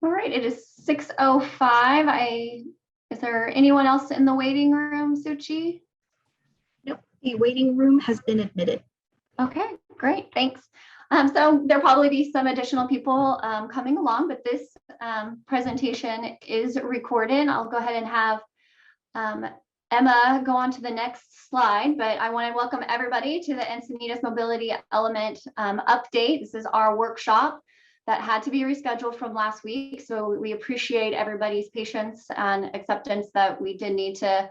All right, it is 6:05. Is there anyone else in the waiting room, Suchi? Nope, the waiting room has been admitted. Okay, great, thanks. So there'll probably be some additional people coming along, but this presentation is recorded. I'll go ahead and have Emma go on to the next slide, but I want to welcome everybody to the Encinitas Mobility Element update. This is our workshop that had to be rescheduled from last week. So we appreciate everybody's patience and acceptance that we did need to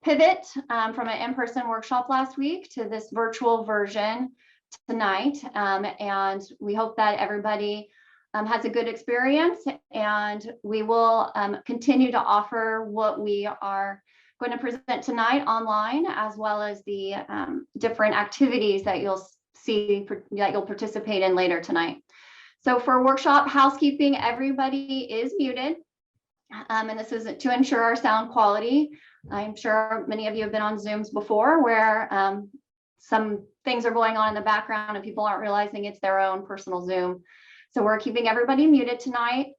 pivot from an in-person workshop last week to this virtual version tonight. And we hope that everybody has a good experience, and we will continue to offer what we are going to present tonight online, as well as the different activities that you'll see, that you'll participate in later tonight. So for workshop housekeeping, everybody is muted. And this is to ensure our sound quality. I'm sure many of you have been on Zooms before where some things are going on in the background and people aren't realizing it's their own personal Zoom. So we're keeping everybody muted tonight.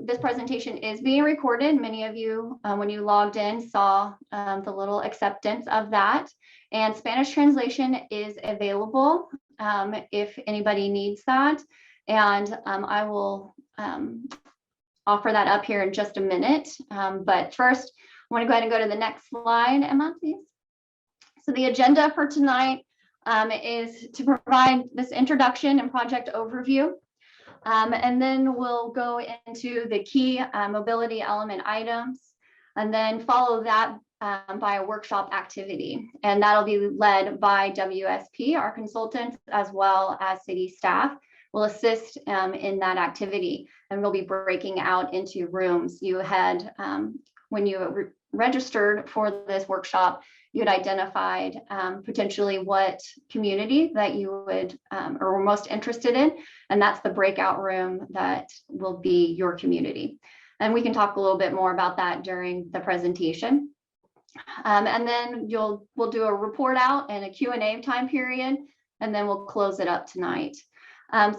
This presentation is being recorded. Many of you, when you logged in, saw the little acceptance of that. And Spanish translation is available if anybody needs that. And I will offer that up here in just a minute. But first, I want to go ahead and go to the next slide, Emma, please. So the agenda for tonight is to provide this introduction and project overview. And then we'll go into the key mobility element items, and then follow that by a workshop activity. And that'll be led by WSP, our consultants, as well as city staff will assist in that activity. And we'll be breaking out into rooms. You had, when you registered for this workshop, you had identified potentially what community that you would or were most interested in, and that's the breakout room that will be your community. And we can talk a little bit more about that during the presentation. And then we'll do a report out and a Q&A time period, and then we'll close it up tonight.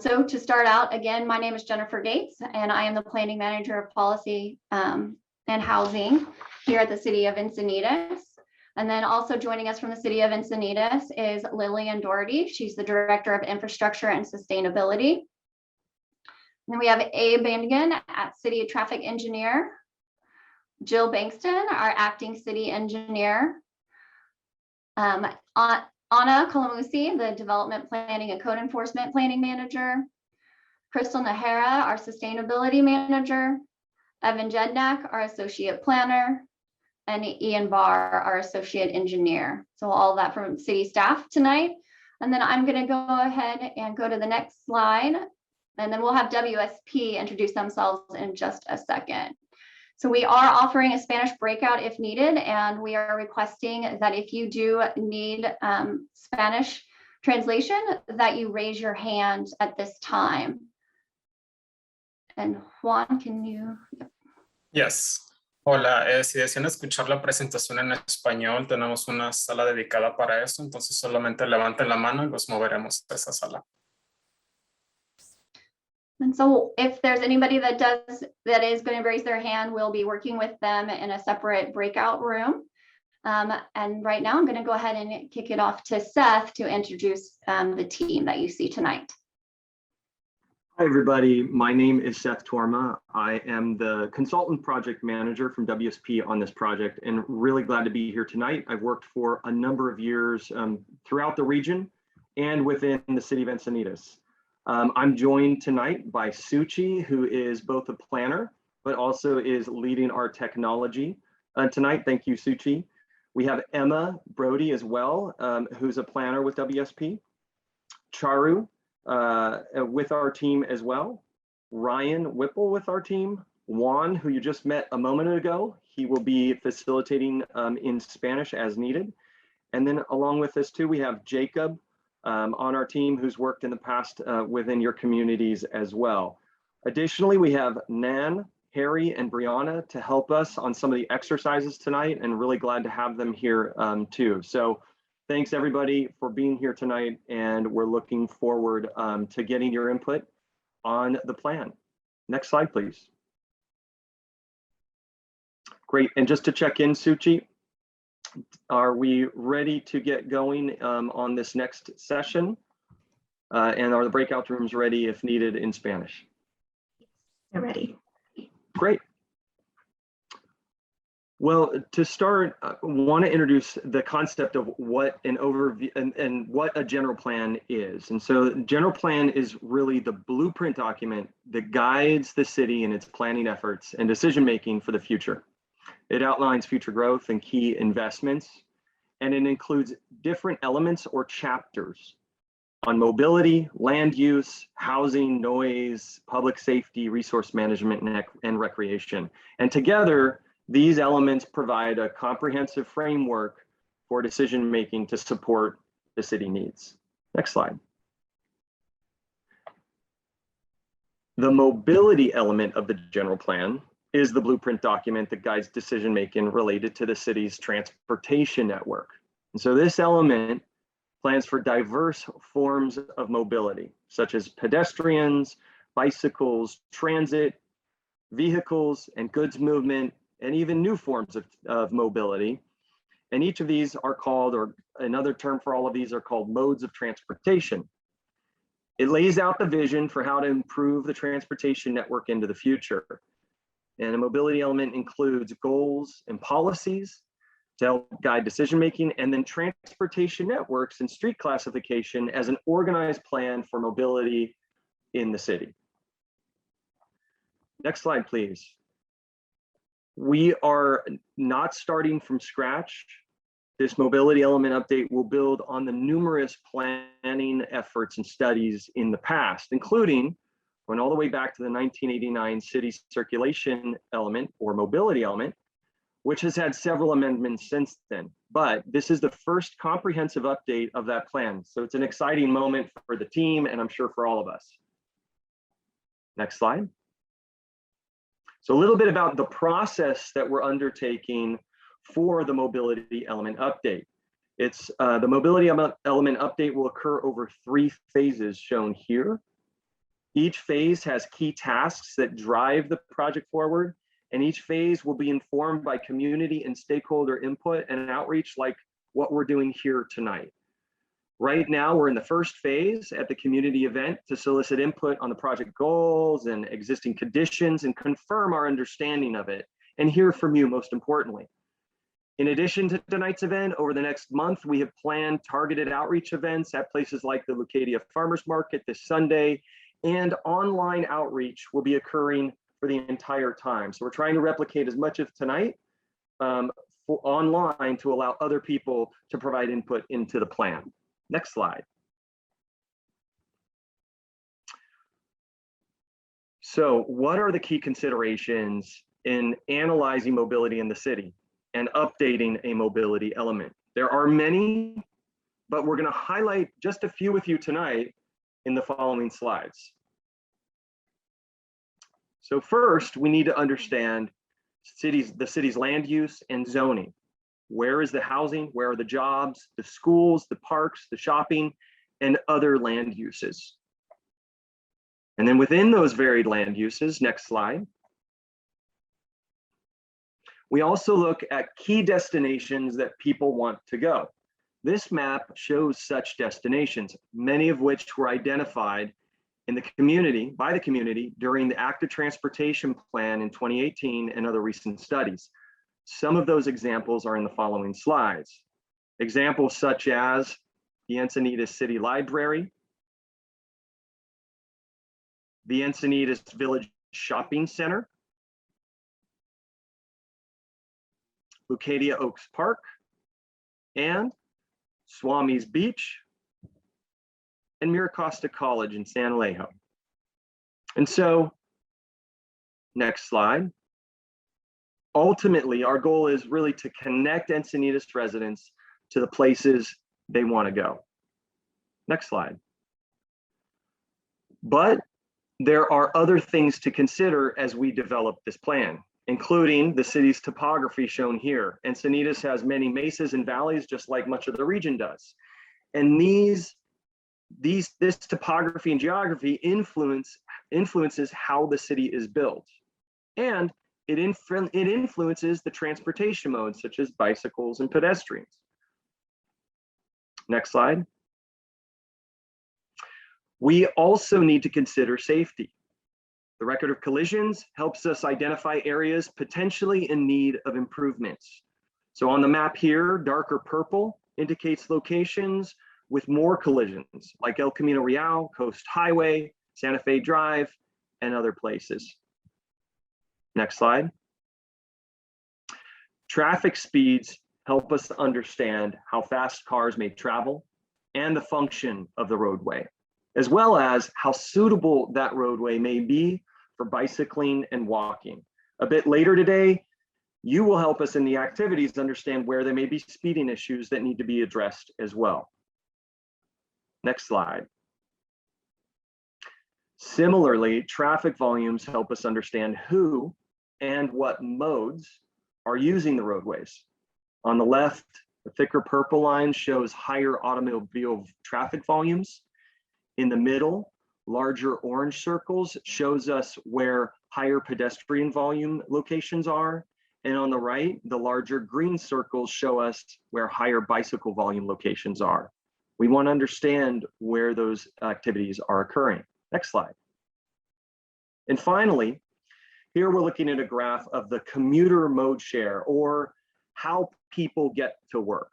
So to start out, again, my name is Jennifer Gates, and I am the Planning Manager of Policy and Housing here at the City of Encinitas. And then also joining us from the City of Encinitas is Lillian Doherty. She's the Director of Infrastructure and Sustainability. And then we have Abe Bandigan, at City Traffic Engineer. Jill Bankston, our Acting City Engineer. Anna Kalamusi, the Development Planning and Code Enforcement Planning Manager. Crystal Nahara, our Sustainability Manager. Evan Jednak, our Associate Planner. And Ian Barr, our Associate Engineer. So all of that from city staff tonight. And then I'm going to go ahead and go to the next slide. And then we'll have WSP introduce themselves in just a second. So we are offering a Spanish breakout if needed, and we are requesting that if you do need Spanish translation, that you raise your hand at this time. And Juan, can you? Yes. Hola, si desean escuchar la presentación en español, tenemos una sala dedicada para eso, entonces solamente levanten la mano y los moveremos a esa sala. And so if there's anybody that is going to raise their hand, we'll be working with them in a separate breakout room. And right now I'm going to go ahead and kick it off to Seth to introduce the team that you see tonight. Hi, everybody. My name is Seth Torma. I am the consultant project manager from WSP on this project, and really glad to be here tonight. I've worked for a number of years throughout the region and within the city of Encinitas. I'm joined tonight by Suchi, who is both a planner, but also is leading our technology tonight. Thank you, Suchi. We have Emma Brody as well, who's a planner with WSP. Charu, with our team as well. Ryan Whipple with our team. Juan, who you just met a moment ago, he will be facilitating in Spanish as needed. And then along with this too, we have Jacob on our team who's worked in the past within your communities as well. Additionally, we have Nan, Harry, and Brianna to help us on some of the exercises tonight, and really glad to have them here too. So thanks everybody for being here tonight, and we're looking forward to getting your input on the plan. Next slide, please. Great, and just to check in, Suchi, are we ready to get going on this next session? And are the breakout rooms ready if needed in Spanish? They're ready. Great. Well, to start, I want to introduce the concept of what an overview and what a general plan is. And so general plan is really the blueprint document that guides the city in its planning efforts and decision-making for the future. It outlines future growth and key investments, and it includes different elements or chapters on mobility, land use, housing, noise, public safety, resource management, and recreation. And together, these elements provide a comprehensive framework for decision-making to support the city needs. Next slide. The mobility element of the general plan is the blueprint document that guides decision-making related to the city's transportation network. And so this element plans for diverse forms of mobility, such as pedestrians, bicycles, transit, vehicles, and goods movement, and even new forms of mobility. And each of these are called, or another term for all of these are called modes of transportation. It lays out the vision for how to improve the transportation network into the future. And a mobility element includes goals and policies to help guide decision-making, and then transportation networks and street classification as an organized plan for mobility in the city. Next slide, please. We are not starting from scratch. This mobility element update will build on the numerous planning efforts and studies in the past, including going all the way back to the 1989 city circulation element or mobility element, which has had several amendments since then. But this is the first comprehensive update of that plan. So it's an exciting moment for the team, and I'm sure for all of us. Next slide. So a little bit about the process that we're undertaking for the mobility element update. It's the mobility element update will occur over 3 phases shown here. Each phase has key tasks that drive the project forward, and each phase will be informed by community and stakeholder input and outreach like what we're doing here tonight. Right now, we're in the first phase at the community event to solicit input on the project goals and existing conditions and confirm our understanding of it and hear from you most importantly. In addition to tonight's event, over the next month, we have planned targeted outreach events at places like the Leucadia Farmers Market this Sunday, and online outreach will be occurring for the entire time. So we're trying to replicate as much of tonight online to allow other people to provide input into the plan. Next slide. So what are the key considerations in analyzing mobility in the city and updating a mobility element? There are many, but we're going to highlight just a few with you tonight in the following slides. So first, we need to understand the city's land use and zoning. Where is the housing? Where are the jobs, the schools, the parks, the shopping, and other land uses? And then within those varied land uses, next slide, we also look at key destinations that people want to go. This map shows such destinations, many of which were identified in the community, by the community during the Active Transportation Plan in 2018 and other recent studies. Some of those examples are in the following slides. Examples such as the Encinitas City Library, the Encinitas Village Shopping Center, Leucadia Oaks Park, and Swami's Beach, and Miracosta College in San Alejo. And so, next slide. Ultimately, our goal is really to connect Encinitas residents to the places they want to go. Next slide. But there are other things to consider as we develop this plan, including the city's topography shown here. Encinitas has many mesas and valleys, just like much of the region does. And this topography and geography influence influences how the city is built. And it influences the transportation modes such as bicycles and pedestrians. Next slide. We also need to consider safety. The record of collisions helps us identify areas potentially in need of improvements. So on the map here, darker purple indicates locations with more collisions, like El Camino Real, Coast Highway, Santa Fe Drive, and other places. Next slide. Traffic speeds help us understand how fast cars may travel and the function of the roadway, as well as how suitable that roadway may be for bicycling and walking. A bit later today, you will help us in the activities understand where there may be speeding issues that need to be addressed as well. Next slide. Similarly, traffic volumes help us understand who and what modes are using the roadways. On the left, the thicker purple line shows higher automobile traffic volumes. In the middle, larger orange circles shows us where higher pedestrian volume locations are. And on the right, the larger green circles show us where higher bicycle volume locations are. We want to understand where those activities are occurring. Next slide. And finally, here we're looking at a graph of the commuter mode share, or how people get to work.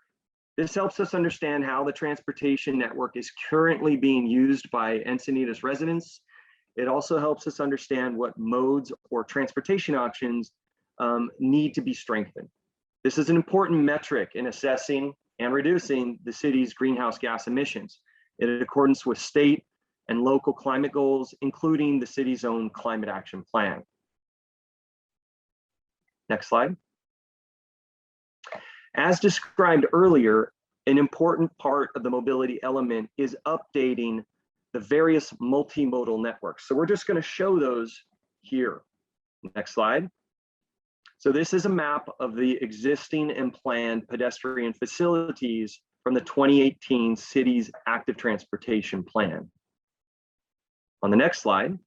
This helps us understand how the transportation network is currently being used by Encinitas residents. It also helps us understand what modes or transportation options need to be strengthened. This is an important metric in assessing and reducing the city's greenhouse gas emissions in accordance with state and local climate goals, including the city's own climate action plan. Next slide. As described earlier, an important part of the mobility element is updating the various multimodal networks. So we're just going to show those here. Next slide. So this is a map of the existing and planned pedestrian facilities from the 2018 city's active transportation plan. On the next slide,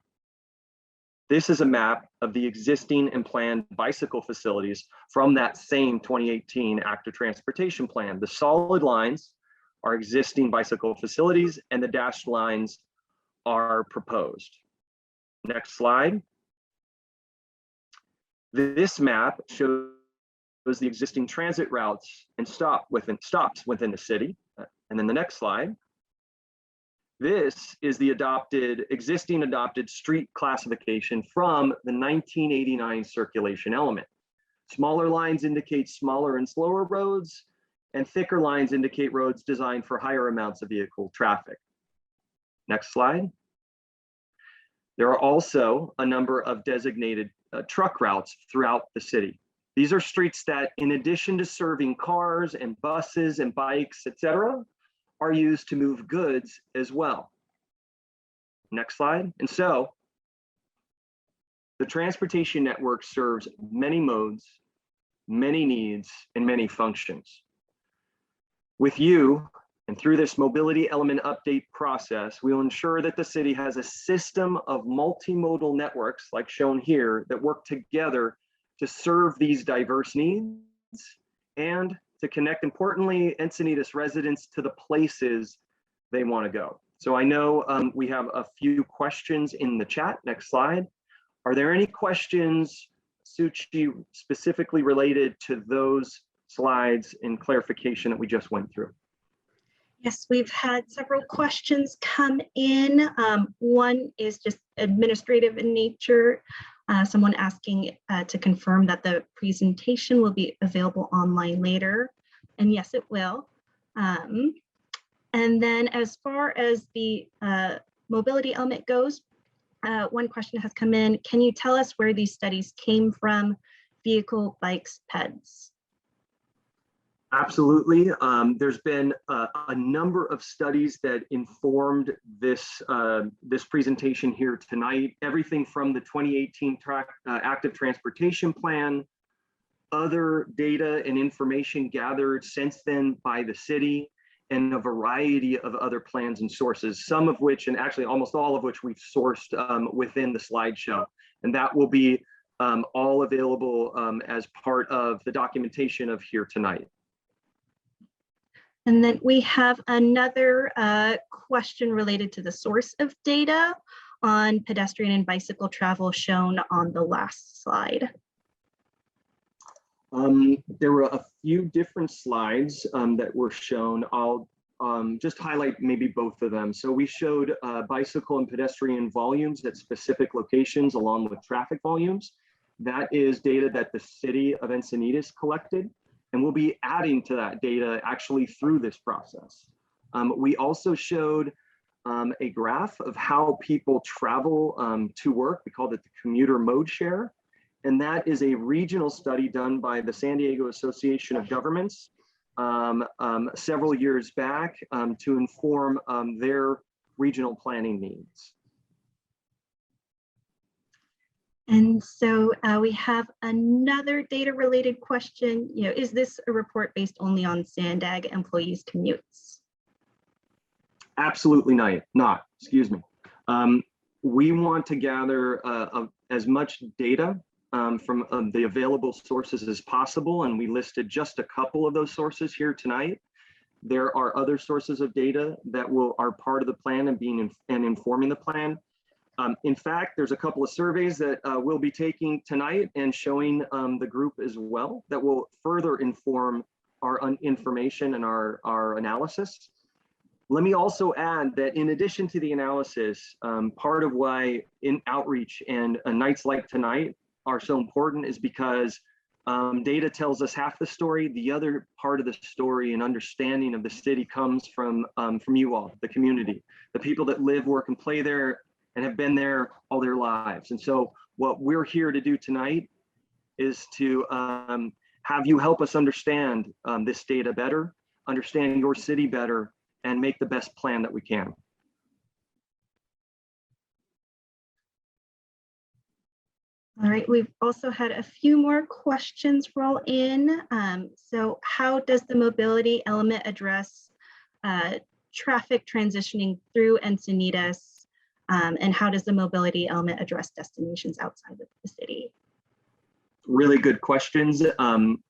this is a map of the existing and planned bicycle facilities from that same 2018 active transportation plan. The solid lines are existing bicycle facilities and the dashed lines are proposed. Next slide. This map shows the existing transit routes and stops within the city. And then the next slide. This is the existing adopted street classification from the 1989 circulation element. Smaller lines indicate smaller and slower roads, and thicker lines indicate roads designed for higher amounts of vehicle traffic. Next slide. There are also a number of designated truck routes throughout the city. These are streets that, in addition to serving cars and buses and bikes, etc., are used to move goods as well. Next slide. And so the transportation network serves many modes, many needs, and many functions. With you, and through this mobility element update process, we will ensure that the city has a system of multimodal networks, like shown here, that work together to serve these diverse needs and to connect, importantly, Encinitas residents to the places they want to go. So I know we have a few questions in the chat. Next slide. Are there any questions, Suchi, specifically related to those slides and clarification that we just went through? Yes, we've had several questions come in. One is just administrative in nature. Someone asking to confirm that the presentation will be available online later. And yes, it will. And then as far as the mobility element goes, one question has come in. Can you tell us where these studies came from? Vehicle, bikes, peds? Absolutely. There's been a number of studies that informed this, this presentation here tonight. Everything from the 2018 active transportation plan, other data and information gathered since then by the city, and a variety of other plans and sources, some of which, and actually almost all of which we've sourced within the slideshow. And that will be all available as part of the documentation of here tonight. And then we have another question related to the source of data on pedestrian and bicycle travel shown on the last slide. There were a few different slides that were shown. I'll just highlight maybe both of them. So we showed bicycle and pedestrian volumes at specific locations along with traffic volumes. That is data that the city of Encinitas collected, and we'll be adding to that data actually through this process. We also showed a graph of how people travel to work. We called it the commuter mode share. And that is a regional study done by the San Diego Association of Governments several years back to inform their regional planning needs. And so we have another data related question. Is this a report based only on Sandag employees' commutes? Absolutely not, excuse me. We want to gather as much data from the available sources as possible, and we listed just a couple of those sources here tonight. There are other sources of data that are part of the plan and informing the plan. In fact, there's a couple of surveys that we'll be taking tonight and showing the group as well that will further inform our information and our analysis. Let me also add that in addition to the analysis, part of why in outreach and nights like tonight are so important is because data tells us half the story. The other part of the story and understanding of the city comes from you all, the community, the people that live, work, and play there and have been there all their lives. And so what we're here to do tonight is to have you help us understand this data better, understand your city better, and make the best plan that we can. All right, we've also had a few more questions roll in. So how does the mobility element address traffic transitioning through Encinitas? And how does the mobility element address destinations outside of the city? Really good questions.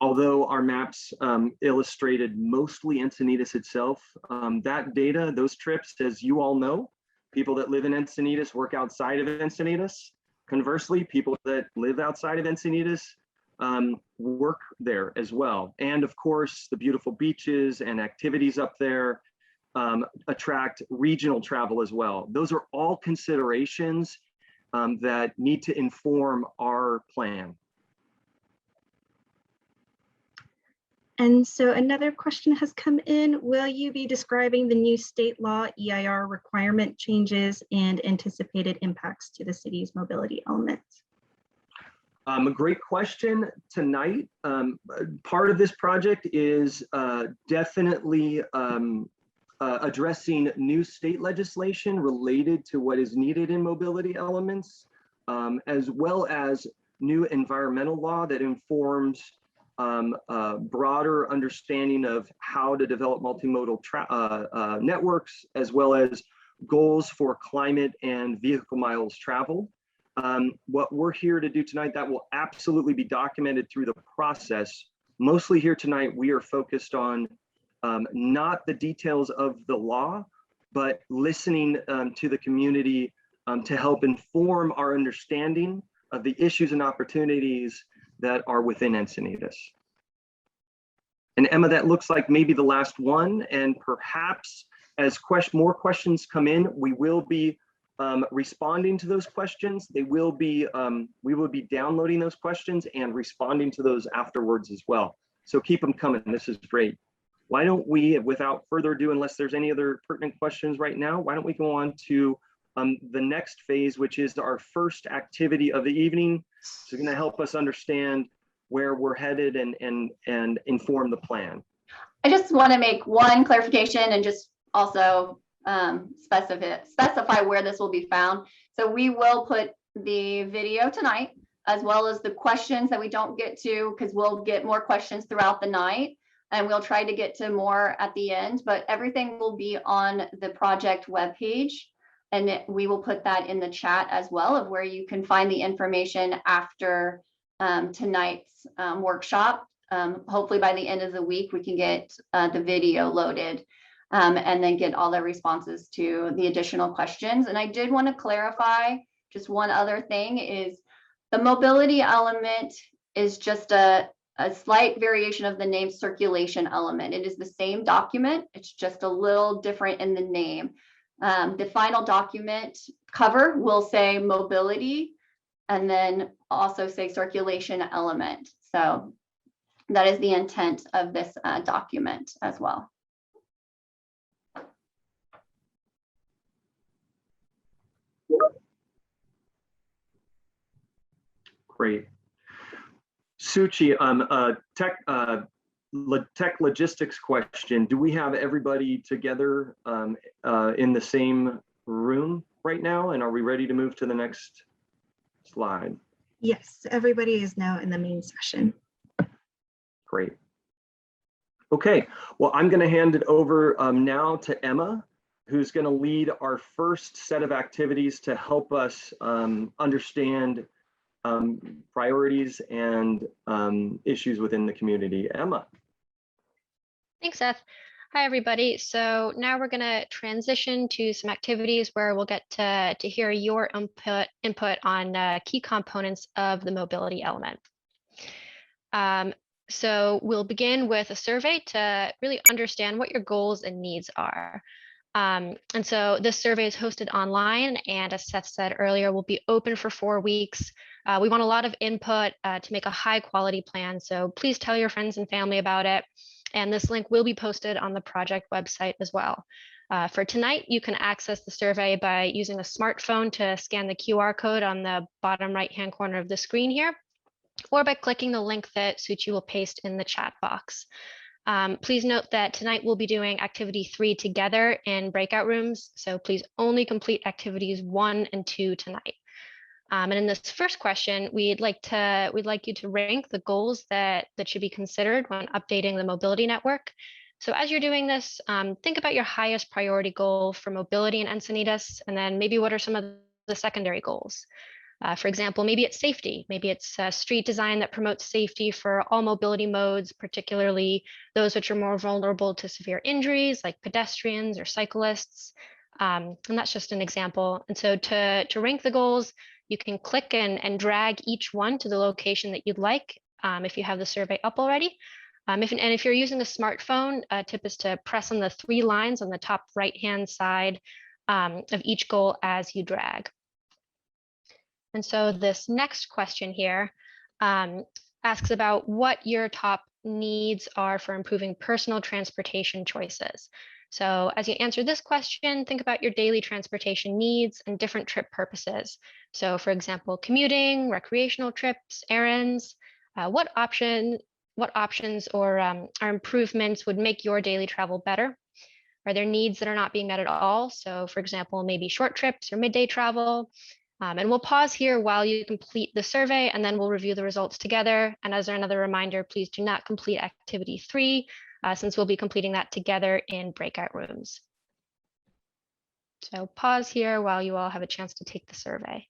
Although our maps illustrated mostly Encinitas itself, that data, those trips, as you all know, people that live in Encinitas work outside of Encinitas. Conversely, people that live outside of Encinitas work there as well. And of course, the beautiful beaches and activities up there attract regional travel as well. Those are all considerations that need to inform our plan. And so another question has come in. Will you be describing the new state law EIR requirement changes and anticipated impacts to the city's mobility element? A great question tonight. Part of this project is definitely addressing new state legislation related to what is needed in mobility elements, as well as new environmental law that informs a broader understanding of how to develop multimodal networks, as well as goals for climate and vehicle miles traveled. What we're here to do tonight, that will absolutely be documented through the process. Mostly here tonight, we are focused on not the details of the law, but listening to the community to help inform our understanding of the issues and opportunities that are within Encinitas. And Emma, that looks like maybe the last one, and perhaps as more questions come in, we will be responding to those questions. We will be downloading those questions and responding to those afterwards as well. So keep them coming, this is great. Why don't we, without further ado, unless there's any other pertinent questions right now, why don't we go on to the next phase, which is our first activity of the evening. It's going to help us understand where we're headed and inform the plan. I just want to make one clarification and just also specify where this will be found. So we will put the video tonight, as well as the questions that we don't get to, because we'll get more questions throughout the night. and we'll try to get to more at the end, but everything will be on the project webpage. And we will put that in the chat as well of where you can find the information after tonight's workshop. Hopefully by the end of the week, we can get the video loaded and then get all the responses to the additional questions. And I did want to clarify just one other thing is the mobility element is just a slight variation of the name circulation element. It is the same document. It's just a little different in the name. The final document cover will say mobility and then also say circulation element. So that is the intent of this document as well. Great. Suchi, tech logistics question. Do we have everybody together in the same room right now? And are we ready to move to the next slide? Yes, everybody is now in the main session. Great. Okay, well, I'm going to hand it over now to Emma, who's going to lead our first set of activities to help us understand priorities and issues within the community. Emma. Thanks, Seth. Hi, everybody. So now we're going to transition to some activities where we'll get to hear your input on key components of the mobility element. So we'll begin with a survey to really understand what your goals and needs are. And so this survey is hosted online, and as Seth said earlier, will be open for 4 weeks. We want a lot of input to make a high quality plan. So please tell your friends and family about it. And this link will be posted on the project website as well. For tonight, you can access the survey by using a smartphone to scan the QR code on the bottom right-hand corner of the screen here, or by clicking the link that Suchi will paste in the chat box. Please note that tonight we'll be doing activity 3 together in breakout rooms. So please only complete activities 1 and 2 tonight. And in this first question, we'd like you to rank the goals that should be considered when updating the mobility network. So as you're doing this, think about your highest priority goal for mobility in Encinitas, and then maybe what are some of the secondary goals. For example, maybe it's safety. Maybe it's street design that promotes safety for all mobility modes, particularly those which are more vulnerable to severe injuries, like pedestrians or cyclists. And that's just an example. And so to rank the goals, you can click and drag each one to the location that you'd like if you have the survey up already. If you're using a smartphone, a tip is to press on the 3 lines on the top right-hand side of each goal as you drag. And so this next question here asks about what your top needs are for improving personal transportation choices. So as you answer this question, think about your daily transportation needs and different trip purposes. So for example, commuting, recreational trips, errands, what options or improvements would make your daily travel better? Are there needs that are not being met at all? So for example, maybe short trips or midday travel. And we'll pause here while you complete the survey, and then we'll review the results together. And as another reminder, please do not complete activity 3, since we'll be completing that together in breakout rooms. So pause here while you all have a chance to take the survey.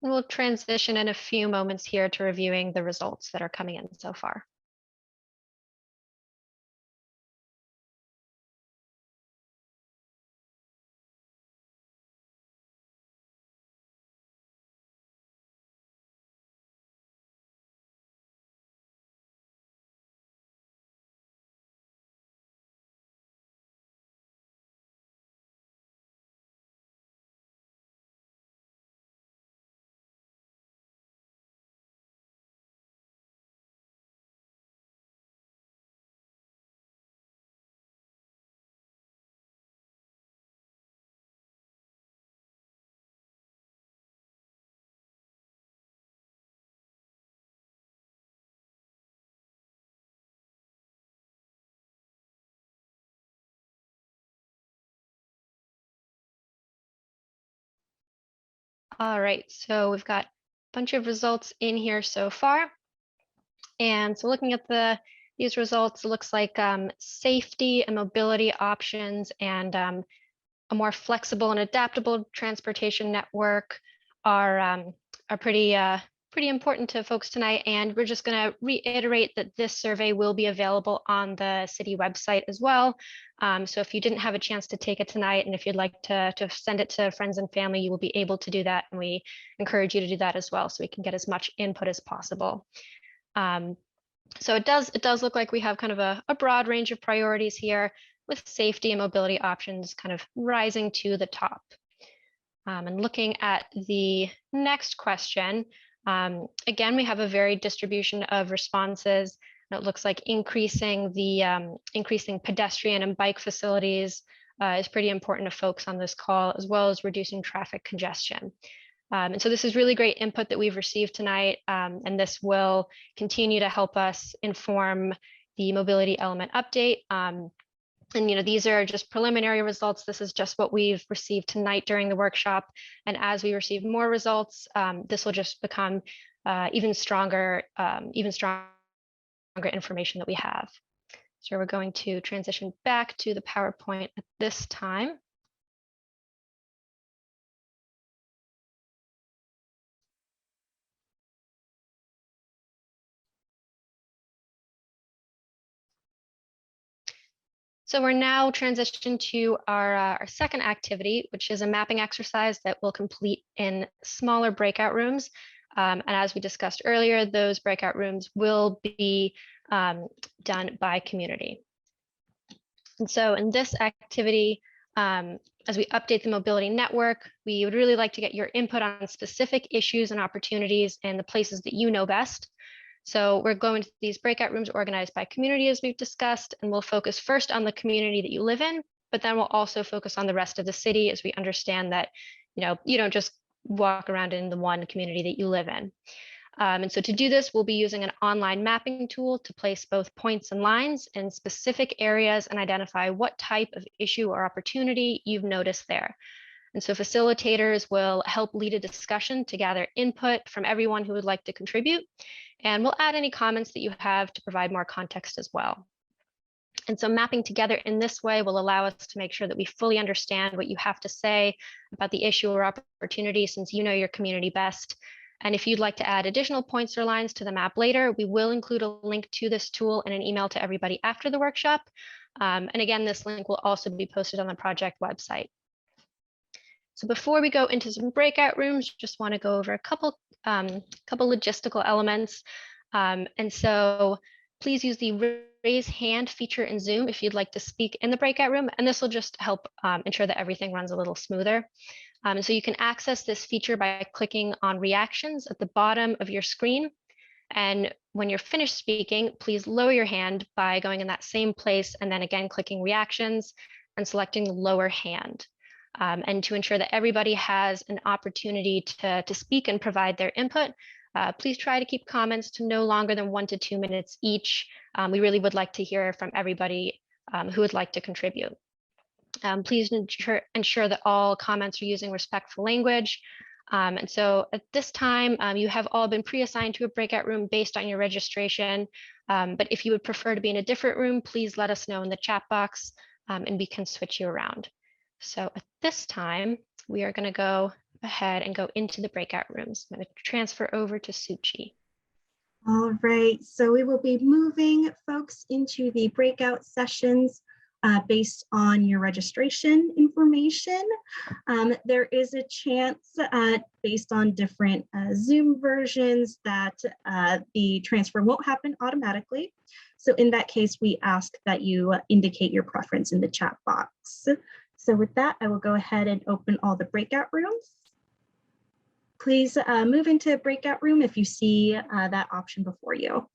We'll transition in a few moments here to reviewing the results that are coming in so far. All right, so we've got a bunch of results in here so far. And so looking at these results, it looks like safety and mobility options and a more flexible and adaptable transportation network are pretty important to folks tonight. And we're just going to reiterate that this survey will be available on the city website as well. So if you didn't have a chance to take it tonight, and if you'd like to send it to friends and family, you will be able to do that. And we encourage you to do that as well, so we can get as much input as possible. So it does look like we have kind of a broad range of priorities here, with safety and mobility options kind of rising to the top. And looking at the next question, again, we have a varied distribution of responses. And it looks like increasing pedestrian and bike facilities is pretty important to folks on this call, as well as reducing traffic congestion. And so this is really great input that we've received tonight, and this will continue to help us inform the mobility element update. And these are just preliminary results. This is just what we've received tonight during the workshop. And as we receive more results, this will just become even stronger information that we have. So we're going to transition back to the PowerPoint at this time. So we're now transitioned to our second activity, which is a mapping exercise that we'll complete in smaller breakout rooms. And as we discussed earlier, those breakout rooms will be done by community. And so in this activity, as we update the mobility network, we would really like to get your input on specific issues and opportunities in the places that you know best. So we're going to these breakout rooms organized by community, as we've discussed, and we'll focus first on the community that you live in, but then we'll also focus on the rest of the city, as we understand that you don't just walk around in the one community that you live in. And so to do this, we'll be using an online mapping tool to place both points and lines in specific areas and identify what type of issue or opportunity you've noticed there. And so facilitators will help lead a discussion to gather input from everyone who would like to contribute. And we'll add any comments that you have to provide more context as well. And so mapping together in this way will allow us to make sure that we fully understand what you have to say about the issue or opportunity, since you know your community best. And if you'd like to add additional points or lines to the map later, we will include a link to this tool in an email to everybody after the workshop. And again, this link will also be posted on the project website. So before we go into some breakout rooms, just want to go over a couple logistical elements. And so please use the raise hand feature in Zoom if you'd like to speak in the breakout room, and this will just help ensure that everything runs a little smoother. And so you can access this feature by clicking on reactions at the bottom of your screen. And when you're finished speaking, please lower your hand by going in that same place and then again clicking reactions and selecting the lower hand. And to ensure that everybody has an opportunity to speak and provide their input, please try to keep comments to no longer than 1 to 2 minutes each. We really would like to hear from everybody who would like to contribute. Please ensure that all comments are using respectful language. And so at this time, you have all been pre-assigned to a breakout room based on your registration. But if you would prefer to be in a different room, please let us know in the chat box and we can switch you around. So at this time, we are going to go ahead and go into the breakout rooms. I'm going to transfer over to Suchi. All right, so we will be moving folks into the breakout sessions based on your registration information. There is a chance based on different Zoom versions that the transfer won't happen automatically. So in that case, we ask that you indicate your preference in the chat box. So with that, I will go ahead and open all the breakout rooms. Please move into a breakout room if you see that option before you.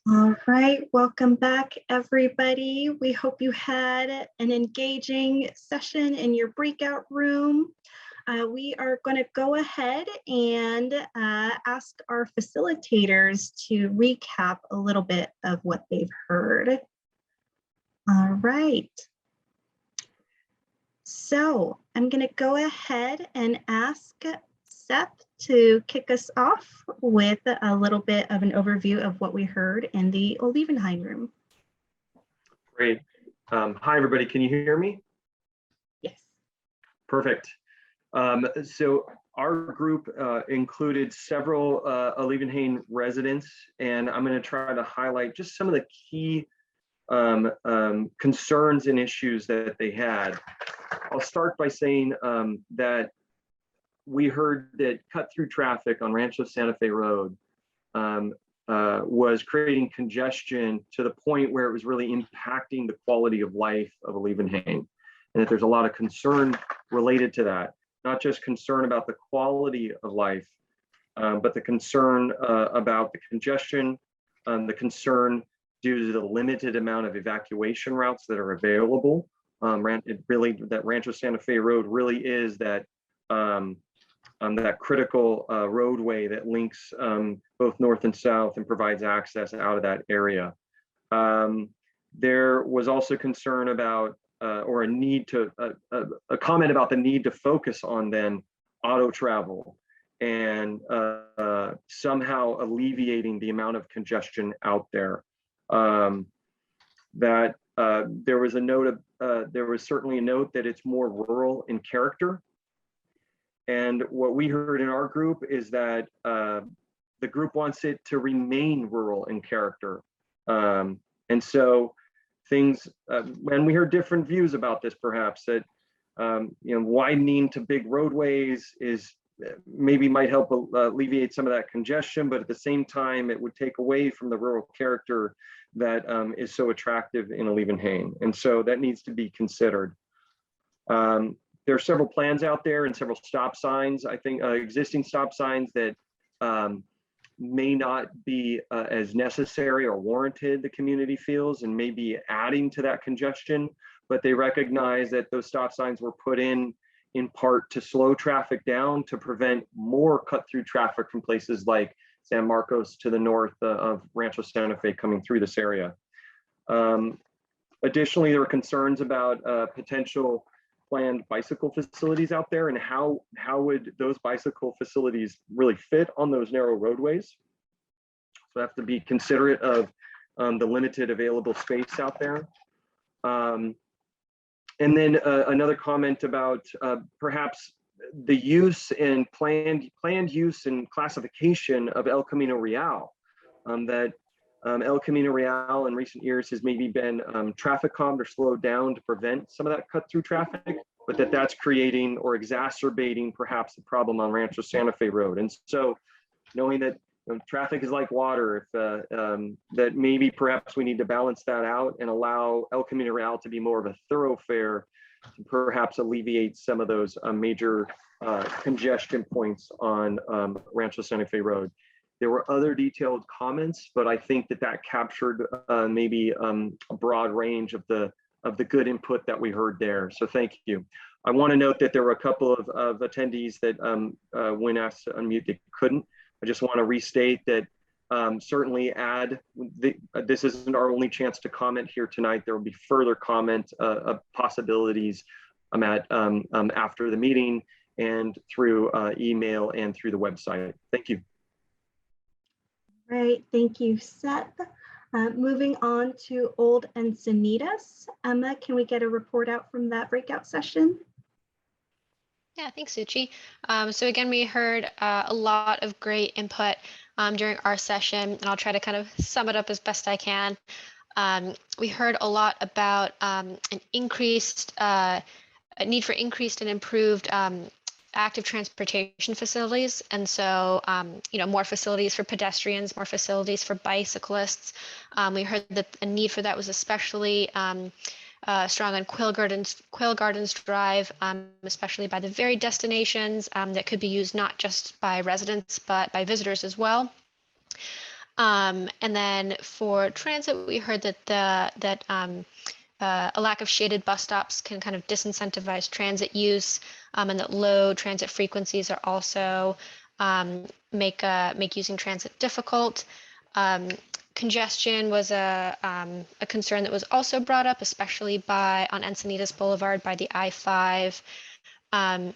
All right, welcome back, everybody. We hope you had an engaging session in your breakout room. We are going to go ahead and ask our facilitators to recap a little bit of what they've heard. All right. So I'm going to go ahead and ask Seth to kick us off with a little bit of an overview of what we heard in the Olivenhain room. Great. Hi, everybody. Can you hear me? Yes. Perfect. So our group included several Olivenhain residents, and I'm going to try to highlight just some of the key concerns and issues that they had. I'll start by saying that we heard that cut-through traffic on Rancho Santa Fe Road was creating congestion to the point where it was really impacting the quality of life of Olivenhain, and that there's a lot of concern related to that. Not just concern about the quality of life, but the concern about the congestion, the concern due to the limited amount of evacuation routes that are available. That Rancho Santa Fe Road really is that that critical roadway that links both north and south and provides access out of that area. There was also concern about or a comment about the need to focus on then auto travel and somehow alleviating the amount of congestion out there. There was a note of, there was certainly a note that it's more rural in character. And what we heard in our group is that the group wants it to remain rural in character. And so things, and we heard different views about this, perhaps that widening to big roadways is maybe might help alleviate some of that congestion, but at the same time, it would take away from the rural character that is so attractive in Olivenhain. And so that needs to be considered. There are several plans out there and several stop signs, I think existing stop signs that may not be as necessary or warranted, the community feels, and maybe adding to that congestion, but they recognize that those stop signs were put in part to slow traffic down to prevent more cut-through traffic from places like San Marcos to the north of Rancho Santa Fe coming through this area. Additionally, there were concerns about potential planned bicycle facilities out there and how would those bicycle facilities really fit on those narrow roadways. So have to be considerate of the limited available space out there. And then another comment about perhaps the use and planned use and classification of El Camino Real. That El Camino Real in recent years has maybe been traffic calmed or slowed down to prevent some of that cut through traffic, but that's creating or exacerbating perhaps the problem on Rancho Santa Fe Road. And so knowing that traffic is like water, if that maybe perhaps we need to balance that out and allow El Camino Real to be more of a thoroughfare to perhaps alleviate some of those major congestion points on Rancho Santa Fe Road. There were other detailed comments, but I think that captured maybe a broad range of the good input that we heard there. So thank you. I want to note that there were a couple of attendees that when asked to unmute, they couldn't. I just want to restate that certainly this isn't our only chance to comment here tonight. There will be further comment possibilities after the meeting and through email and through the website. Thank you. Right, thank you, Seth. Moving on to Old Encinitas. Emma, can we get a report out from that breakout session? Yeah, thanks, Suchi. So again, we heard a lot of great input during our session, and I'll try to kind of sum it up as best I can. We heard a lot about an increased a need for increased and improved active transportation facilities. And so, more facilities for pedestrians, more facilities for bicyclists. We heard that a need for that was especially strong on Quill Gardens Drive, especially by the very destinations that could be used not just by residents, but by visitors as well. And then for transit, we heard that a lack of shaded bus stops can kind of disincentivize transit use, and that low transit frequencies are also make using transit difficult. Congestion was a concern that was also brought up, especially on Encinitas Boulevard by the I-5. And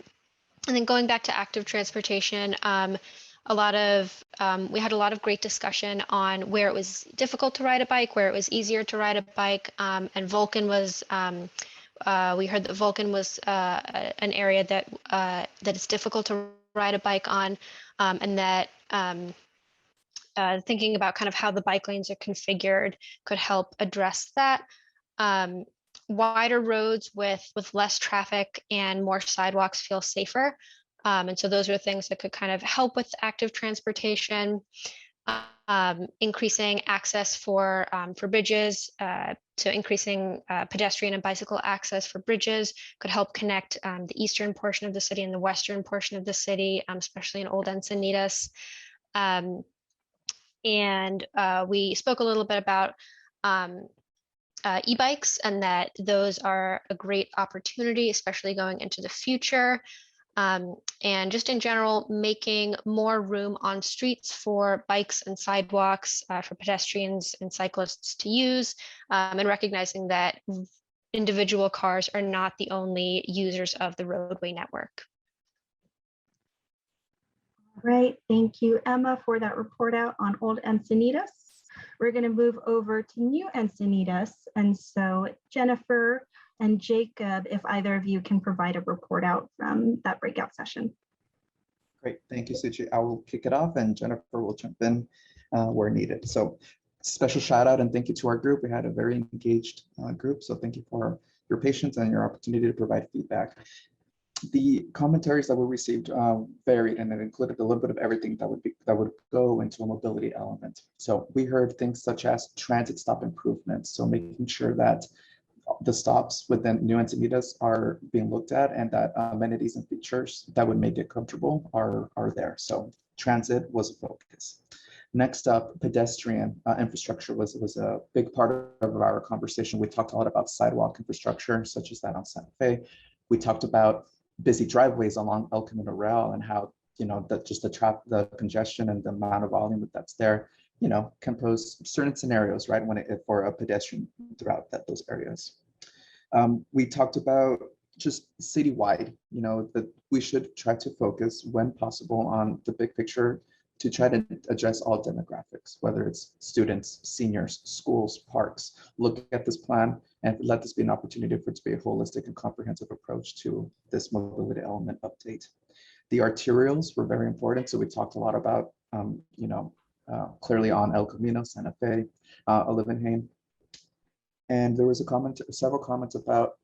then going back to active transportation, we had a lot of great discussion on where it was difficult to ride a bike, where it was easier to ride a bike, and Vulcan was. We heard that Vulcan was an area that is difficult to ride a bike on, and that thinking about kind of how the bike lanes are configured could help address that. Wider roads with less traffic and more sidewalks feel safer. And so those are things that could kind of help with active transportation. Increasing access for bridges, so increasing pedestrian and bicycle access for bridges could help connect the eastern portion of the city and the western portion of the city, especially in Old Encinitas. And we spoke a little bit about e-bikes, and that those are a great opportunity, especially going into the future. And just in general, making more room on streets for bikes and sidewalks for pedestrians and cyclists to use, and recognizing that individual cars are not the only users of the roadway network. Right, thank you, Emma, for that report out on Old Encinitas. We're going to move over to New Encinitas. And so Jennifer and Jacob, if either of you can provide a report out from that breakout session. Great, thank you, Suchi. I will kick it off and Jennifer will jump in where needed. So special shout out and thank you to our group. We had a very engaged group. So thank you for your patience and your opportunity to provide feedback. The commentaries that we received varied, and it included a little bit of everything that would go into a mobility element. So we heard things such as transit stop improvements. So making sure that the stops within New Encinitas are being looked at, and that amenities and features that would make it comfortable are there. So transit was a focus. Next up, pedestrian infrastructure was a big part of our conversation. We talked a lot about sidewalk infrastructure, such as that on Santa Fe. We talked about busy driveways along El Camino Real, and how that just the congestion and the amount of volume that's there, can pose certain scenarios, right, for a pedestrian throughout those areas. We talked about just citywide, that we should try to focus when possible on the big picture to try to address all demographics, whether it's students, seniors, schools, parks. Look at this plan and let this be an opportunity for it to be a holistic and comprehensive approach to this mobility element update. The arterials were very important. So we talked a lot about, clearly on El Camino, Santa Fe, Olivenhain. And there was several comments about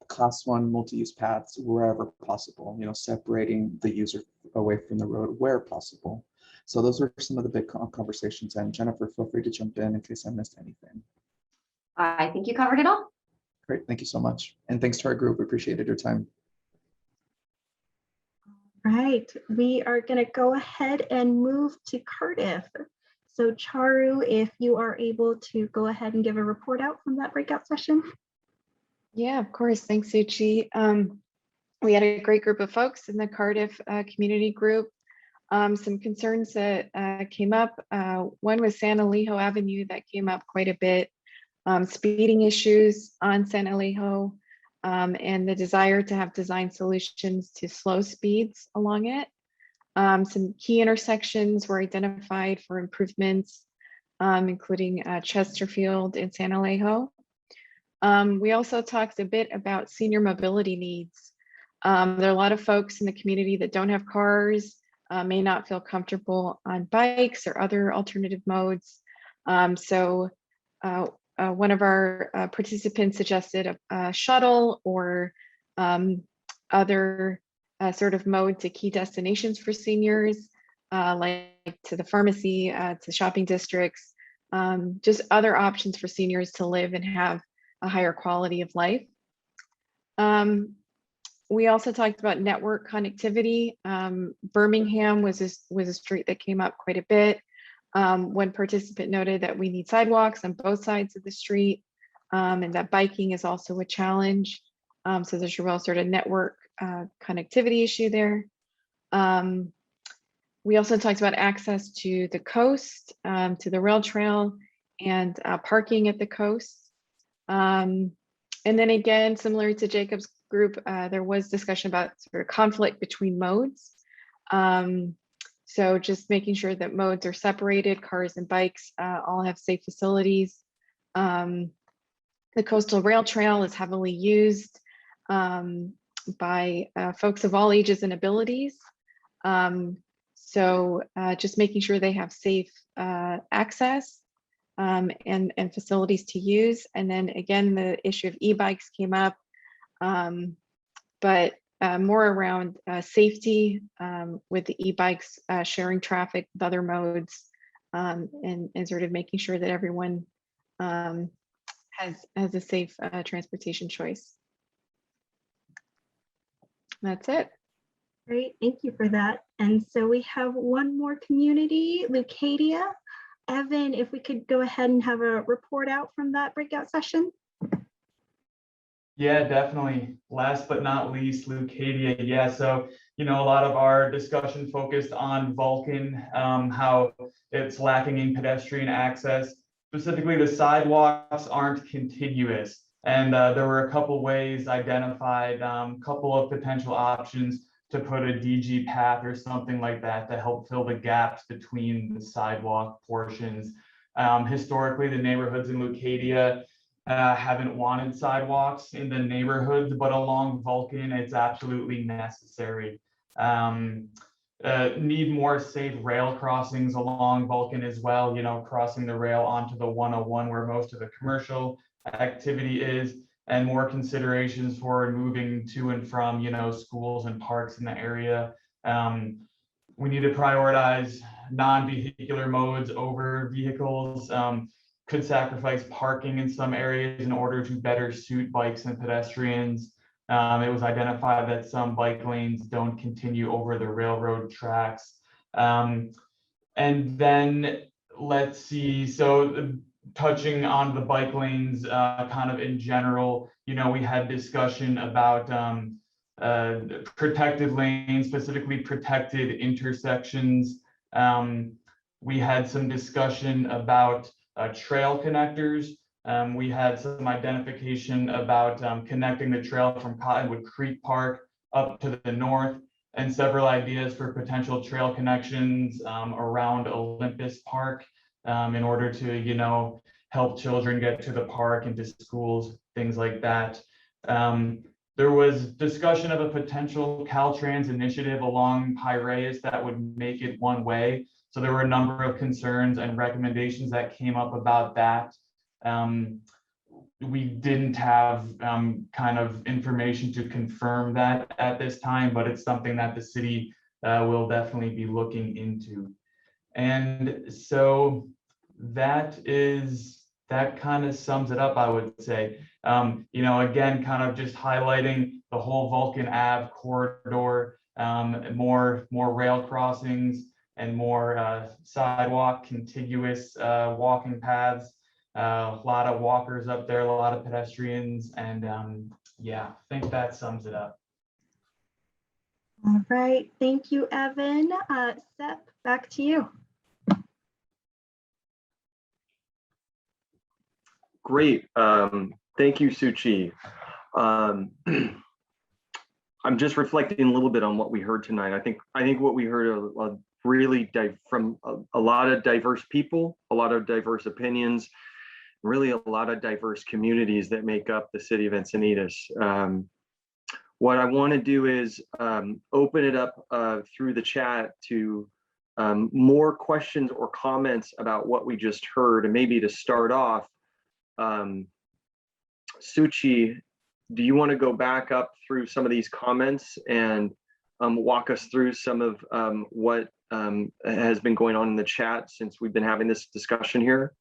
class 1 multi-use paths wherever possible, separating the user away from the road where possible. So those are some of the big conversations. And Jennifer, feel free to jump in case I missed anything. I think you covered it all. Great, thank you so much. And thanks to our group, we appreciated your time. Right, we are going to go ahead and move to Cardiff. So Charu, if you are able to go ahead and give a report out from that breakout session. Yeah, of course. Thanks, Suchi. We had a great group of folks in the Cardiff community group. Some concerns that came up. One was San Alejo Avenue that came up quite a bit. Speeding issues on San Alejo, and the desire to have design solutions to slow speeds along it. Some key intersections were identified for improvements, including Chesterfield and San Alejo. We also talked a bit about senior mobility needs. There are a lot of folks in the community that don't have cars, may not feel comfortable on bikes or other alternative modes. So one of our participants suggested a shuttle or other sort of mode to key destinations for seniors, like to the pharmacy, to shopping districts, just other options for seniors to live and have a higher quality of life. We also talked about network connectivity. Birmingham was a street that came up quite a bit. One participant noted that we need sidewalks on both sides of the street, and that biking is also a challenge. So there's a real sort of network connectivity issue there. We also talked about access to the coast, to the rail trail, and parking at the coast. And then again, similar to Jacob's group, there was discussion about sort of conflict between modes. So just making sure that modes are separated, cars and bikes all have safe facilities. The coastal rail trail is heavily used by folks of all ages and abilities. So just making sure they have safe access and facilities to use. And then again, the issue of e-bikes came up, but more around safety with the e-bikes, sharing traffic with other modes, and sort of making sure that everyone has a safe transportation choice. That's it. Great, thank you for that. And so we have one more community, Leucadia. Evan, if we could go ahead and have a report out from that breakout session. Yeah, definitely. Last but not least, Leucadia. Yeah, so, a lot of our discussion focused on Vulcan, how it's lacking in pedestrian access. Specifically, the sidewalks aren't contiguous. And there were a couple ways identified, couple of potential options to put a DG path or something like that to help fill the gaps between the sidewalk portions. Historically, the neighborhoods in Leucadia haven't wanted sidewalks in the neighborhoods, but along Vulcan, it's absolutely necessary. Need more safe rail crossings along Vulcan as well, crossing the rail onto the 101 where most of the commercial activity is, and more considerations for moving to and from, schools and parks in the area. We need to prioritize non-vehicular modes over vehicles. Could sacrifice parking in some areas in order to better suit bikes and pedestrians. It was identified that some bike lanes don't continue over the railroad tracks. And then let's see, so touching on the bike lanes kind of in general, we had discussion about protected lanes, specifically protected intersections. We had some discussion about trail connectors. We had some identification about connecting the trail from Cottonwood Creek Park up to the north, and several ideas for potential trail connections around Olympus Park in order to, help children get to the park and to schools, things like that. There was discussion of a potential Caltrans initiative along Piraeus that would make it one way. So there were a number of concerns and recommendations that came up about that. We didn't have kind of information to confirm that at this time, but it's something that the city will definitely be looking into. And so that kind of sums it up, I would say. Again, kind of just highlighting the whole Vulcan Ave corridor, more rail crossings, and more sidewalk contiguous walking paths, a lot of walkers up there, a lot of pedestrians, and yeah, I think that sums it up. All right, thank you, Evan. Sep, back to you. Great, thank you, Suchi. I'm just reflecting a little bit on what we heard tonight. I think what we heard really from a lot of diverse people, a lot of diverse opinions, really a lot of diverse communities that make up the city of Encinitas. What I want to do is open it up through the chat to more questions or comments about what we just heard. And maybe to start off, Suchi, do you want to go back up through some of these comments and walk us through some of what has been going on in the chat since we've been having this discussion here?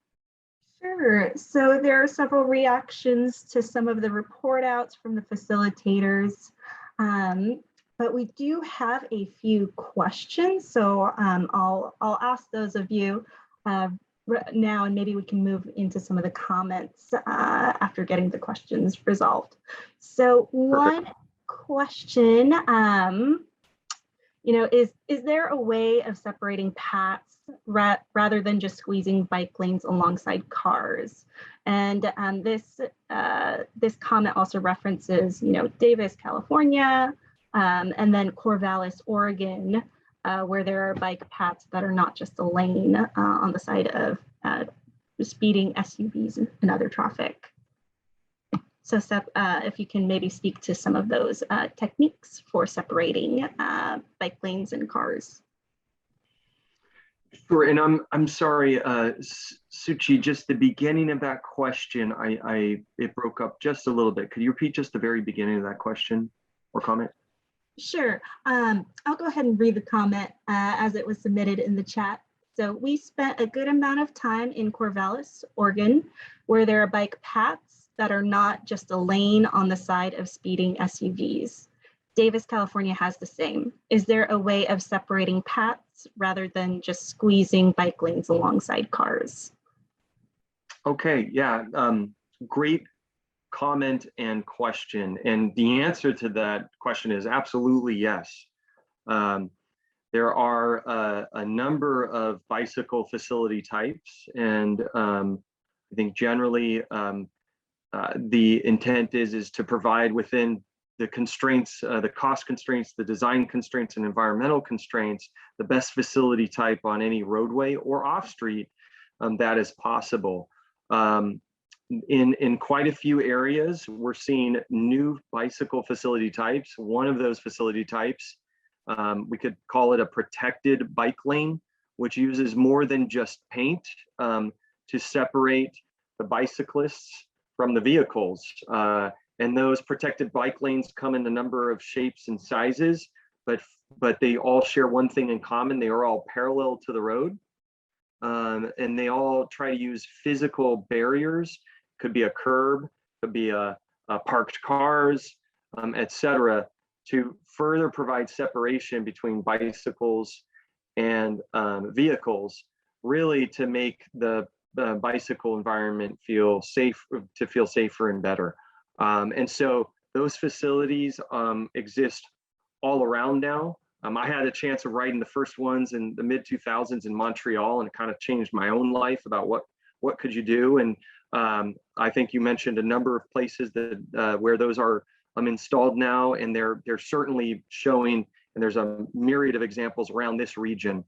Sure. So there are several reactions to some of the report outs from the facilitators, but we do have a few questions. So I'll ask those of you now, and maybe we can move into some of the comments after getting the questions resolved. So one question, is there a way of separating paths rather than just squeezing bike lanes alongside cars? And this comment also references, Davis, California, and then Corvallis, Oregon, where there are bike paths that are not just a lane on the side of speeding SUVs and other traffic. So Seth, if you can maybe speak to some of those techniques for separating bike lanes and cars. Sure, and I'm sorry, Suchi, just the beginning of that question, it broke up just a little bit. Could you repeat just the very beginning of that question or comment? Sure, I'll go ahead and read the comment as it was submitted in the chat. So we spent a good amount of time in Corvallis, Oregon, where there are bike paths that are not just a lane on the side of speeding SUVs. Davis, California has the same. Is there a way of separating paths rather than just squeezing bike lanes alongside cars? Okay, yeah, great comment and question. And the answer to that question is absolutely yes. There are a number of bicycle facility types, and I think generally the intent is to provide within the constraints, the cost constraints, the design constraints, and environmental constraints, the best facility type on any roadway or off street that is possible. In quite a few areas, we're seeing new bicycle facility types. One of those facility types, we could call it a protected bike lane, which uses more than just paint to separate the bicyclists from the vehicles. And those protected bike lanes come in a number of shapes and sizes, but they all share one thing in common. They are all parallel to the road. And they all try to use physical barriers. Could be a curb, could be a parked cars, etc., to further provide separation between bicycles and vehicles, really to make the bicycle environment feel safer and better. And so those facilities exist all around now. I had a chance of riding the first ones in the mid 2000s in Montreal, and it kind of changed my own life about what could you do. And I think you mentioned a number of places that where those are installed now, and they're certainly showing, and there's a myriad of examples around this region.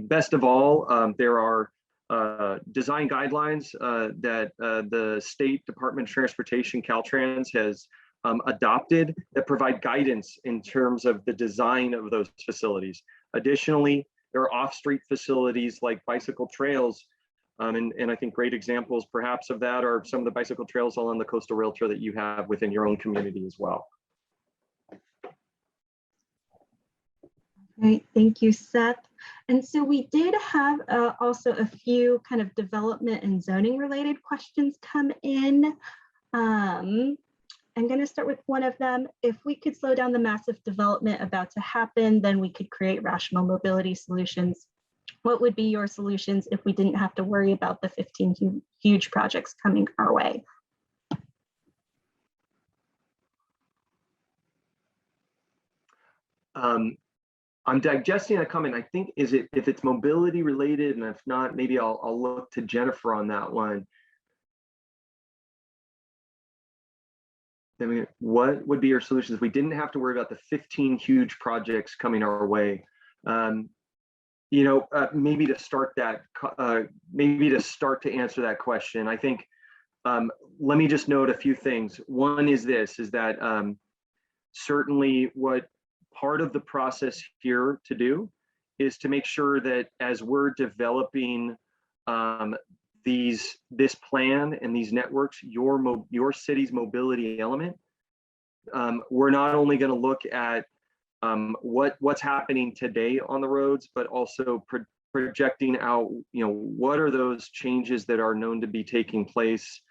Best of all, there are design guidelines that the State Department of Transportation, Caltrans, has adopted that provide guidance in terms of the design of those facilities. Additionally, there are off-street facilities like bicycle trails, and I think great examples perhaps of that are some of the bicycle trails along the coastal rail trail that you have within your own community as well. Great, thank you, Seth. And so we did have also a few kind of development and zoning related questions come in. I'm going to start with one of them. If we could slow down the massive development about to happen, then we could create rational mobility solutions. What would be your solutions if we didn't have to worry about the 15 huge projects coming our way? I'm digesting a comment. I think if it's mobility related, and if not, maybe I'll look to Jennifer on that one. Then what would be your solutions if we didn't have to worry about the 15 huge projects coming our way? Maybe to start to answer that question, I think let me just note a few things. One is that certainly what part of the process here to do is to make sure that as we're developing this plan and these networks, your city's mobility element, we're not only going to look at what's happening today on the roads, but also projecting out, what are those changes that are known to be taking place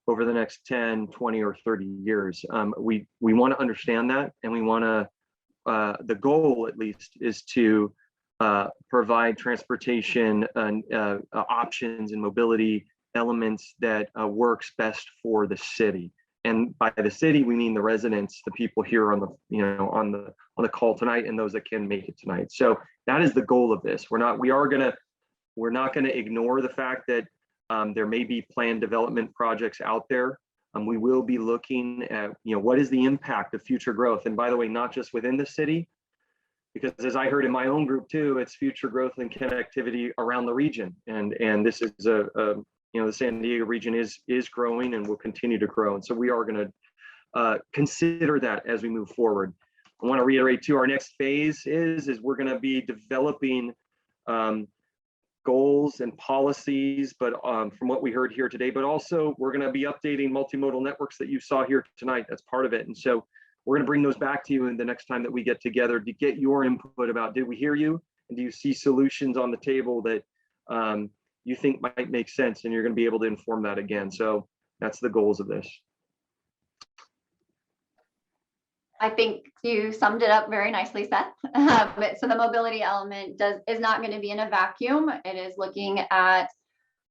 over the next 10, 20, or 30 years. We want to understand that, and we want to, the goal at least is to provide transportation and options and mobility elements that works best for the city. And by the city, we mean the residents, the people here on the, on the call tonight, and those that can make it tonight. So that is the goal of this. We're not gonna ignore the fact that there may be planned development projects out there. We will be looking at, what is the impact of future growth? And by the way, not just within the city, because as I heard in my own group too, it's future growth and connectivity around the region. And this is the San Diego region is growing and will continue to grow. And so we are going to consider that as we move forward. I want to reiterate too, our next phase is we're going to be developing goals and policies, but from what we heard here today, but also we're going to be updating multimodal networks that you saw here tonight. That's part of it. And so we're going to bring those back to you in the next time that we get together to get your input about, did we hear you? And do you see solutions on the table that you think might make sense? And you're going to be able to inform that again. So that's the goals of this. I think you summed it up very nicely, Seth. So the mobility element is not going to be in a vacuum. It is looking at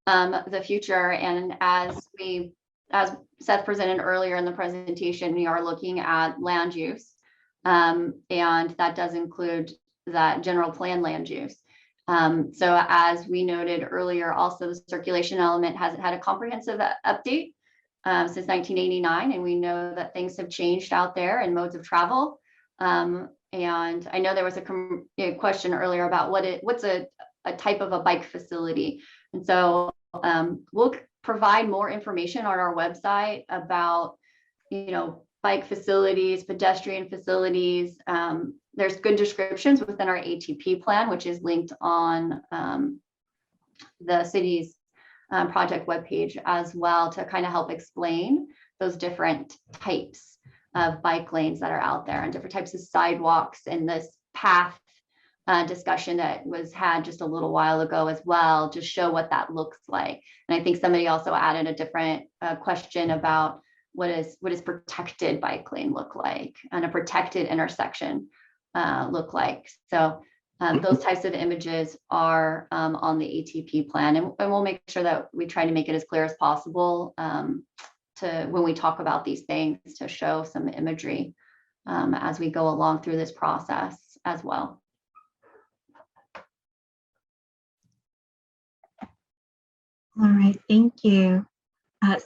the future, and as Seth presented earlier in the presentation, we are looking at land use, and that does include that general plan land use. So as we noted earlier, also the circulation element hasn't had a comprehensive update since 1989, and we know that things have changed out there in modes of travel. And I know there was a question earlier about what's a type of a bike facility, and so we'll provide more information on our website about bike facilities, pedestrian facilities. There's good descriptions within our ATP plan, which is linked on the city's project webpage as well, to kind of help explain those different types of bike lanes that are out there and different types of sidewalks, and this path discussion that was had just a little while ago as well, just show what that looks like. And I think somebody also added a different question about what is protected bike lane look like and a protected intersection look like. So those types of images are on the ATP plan, and we'll make sure that we try to make it as clear as possible to when we talk about these things, to show some imagery as we go along through this process as well. All right, thank you.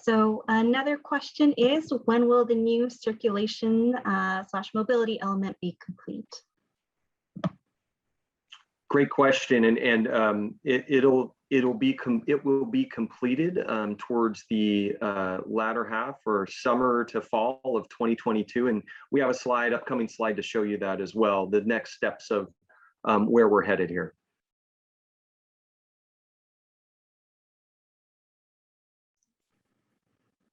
So another question is, when will the new circulation / mobility element be complete? Great question, and it will be completed towards the latter half or summer to fall of 2022, and we have a upcoming slide to show you that as well, the next steps of where we're headed here.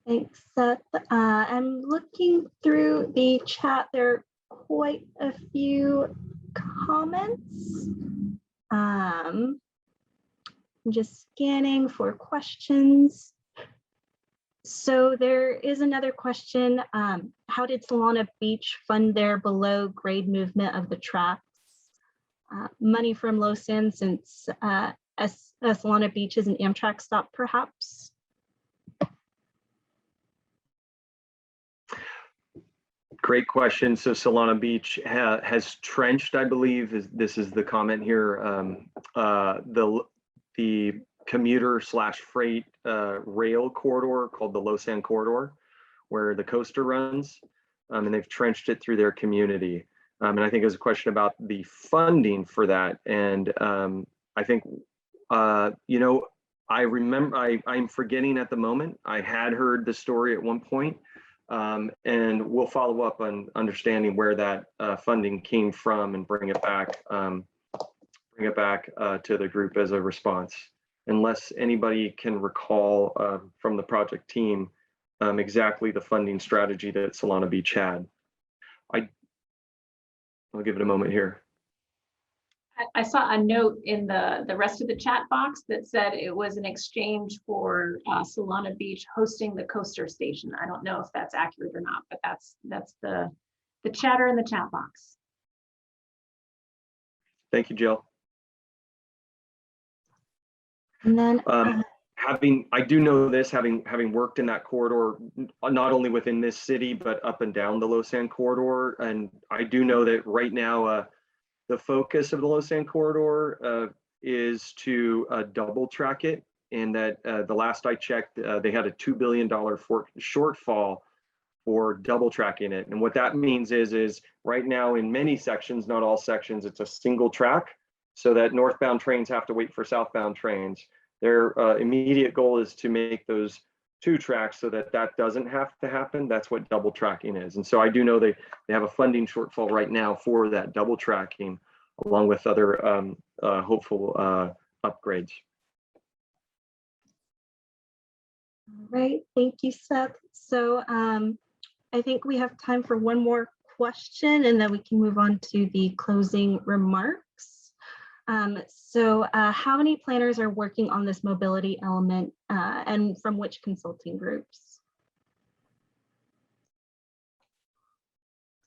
Thanks, Seth. I'm looking through the chat. There are quite a few comments. I'm just scanning for questions. So there is another question. How did Solana Beach fund their below grade movement of the tracks? Money from LoSan, since Solana Beach is an Amtrak stop, perhaps? Great question. So Solana Beach has trenched, I believe, this is the comment here, the commuter / freight rail corridor called the LoSan corridor, where the coaster runs, and they've trenched it through their community. And I think there's a question about the funding for that. And I think, I remember, I'm forgetting at the moment. I had heard the story at one point, And we'll follow up on understanding where that funding came from and bring it back to the group as a response. Unless anybody can recall from the project team exactly the funding strategy that Solana Beach had. I'll give it a moment here. I saw a note in the rest of the chat box that said it was an exchange for Solana Beach hosting the coaster station. I don't know if that's accurate or not, but that's the chatter in the chat box. Thank you, Jill. And then I do know this, having worked in that corridor, not only within this city, but up and down the Lausanne corridor. And I do know that right now, the focus of the Lausanne corridor is to double track it. And that the last I checked, they had a $2 billion shortfall for double tracking it. And what that means is right now in many sections, not all sections, it's a single track, so that northbound trains have to wait for southbound trains. Their immediate goal is to make those 2 tracks so that that doesn't have to happen. That's what double tracking is. And so I do know they have a funding shortfall right now for that double tracking, along with other hopeful upgrades. all right, thank you, Seth. So I think we have time for one more question, and then we can move on to the closing remarks. So how many planners are working on this mobility element and from which consulting groups?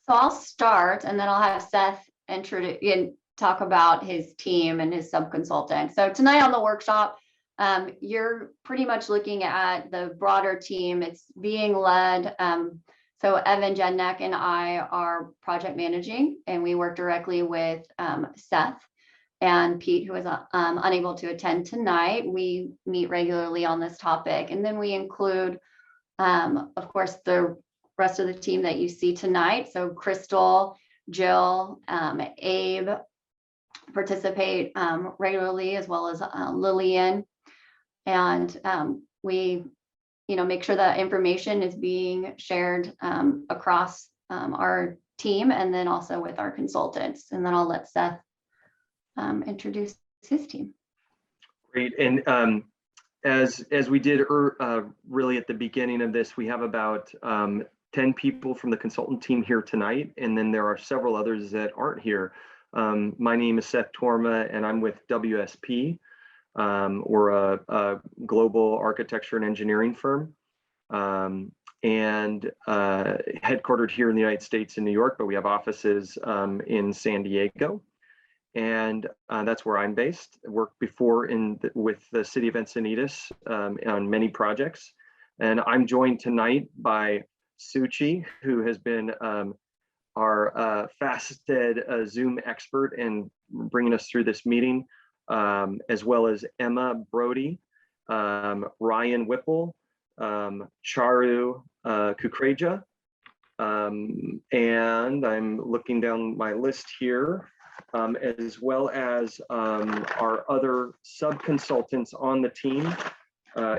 So I'll start and then I'll have Seth introduce and talk about his team and his sub-consultant. So tonight on the workshop, you're pretty much looking at the broader team. It's being led. So Evan Jednak and I are project managing, and we work directly with Seth and Pete, who is unable to attend tonight. We meet regularly on this topic. And then we include, of course, the rest of the team that you see tonight. So Crystal, Jill, Abe participate regularly, as well as Lillian. And we make sure that information is being shared across our team, and then also with our consultants. And then I'll let Seth introduce his team. Great. And as we did really at the beginning of this, we have about 10 people from the consultant team here tonight, and then there are several others that aren't here. My name is Seth Torma, and I'm with WSP. We're a global architecture and engineering firm, and headquartered here in the United States in New York, but we have offices in San Diego. And that's where I'm based. I worked before with the city of Encinitas on many projects. And I'm joined tonight by Suchi, who has been our faceted Zoom expert in bringing us through this meeting, as well as Emma Brody, Ryan Whipple, Charu Kukreja, and I'm looking down my list here, as well as our other sub-consultants on the team.